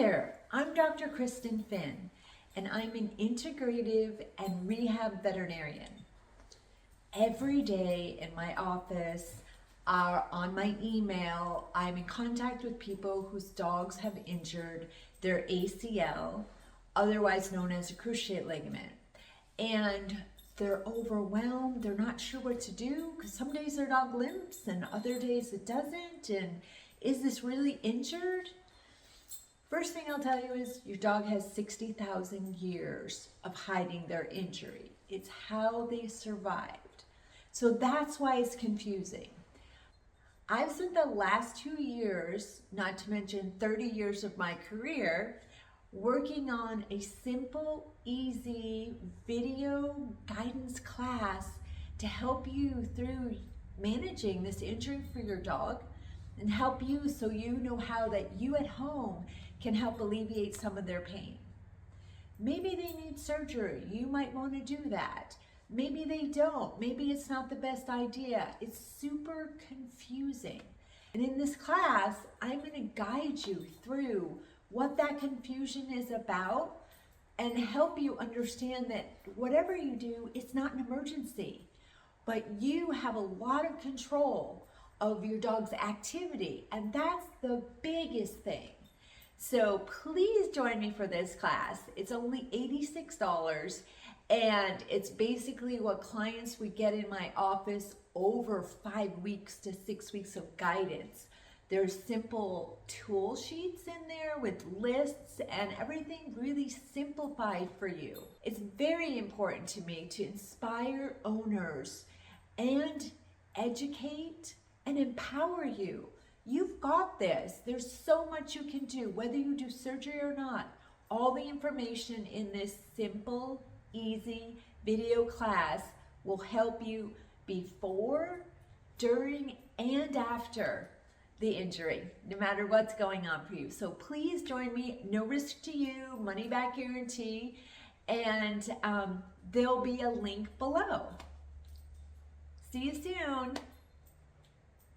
there, I'm Dr. Kristen Finn, and I'm an integrative and rehab veterinarian. Every day in my office, on my email, I'm in contact with people whose dogs have injured their ACL, otherwise known as a cruciate ligament. And they're overwhelmed, they're not sure what to do, because some days their dog limps and other days it doesn't, and is this really injured? First thing I'll tell you is your dog has 60,000 years of hiding their injury. It's how they survived. So that's why it's confusing. I've spent the last 2 years, not to mention 30 years of my career, working on a simple, easy video guidance class to help you through managing this injury for your dog and help you so you know how that you at home can help alleviate some of their pain. Maybe they need surgery. You might want to do that. Maybe they don't. Maybe it's not the best idea. It's super confusing. And in this class, I'm going to guide you through what that confusion is about and help you understand that whatever you do, it's not an emergency, but you have a lot of control of your dog's activity, and that's the biggest thing. So please join me for this class. It's only $86, and it's basically what clients would get in my office over 5 weeks to 6 weeks of guidance. There's simple tool sheets in there with lists and everything really simplified for you. It's very important to me to inspire owners and educate and empower you. You've got this. There's so much you can do, whether you do surgery or not. All the information in this simple, easy video class will help you before, during, and after the injury, no matter what's going on for you. So please join me. No risk to you, money back guarantee, and there'll be a link below. See you soon.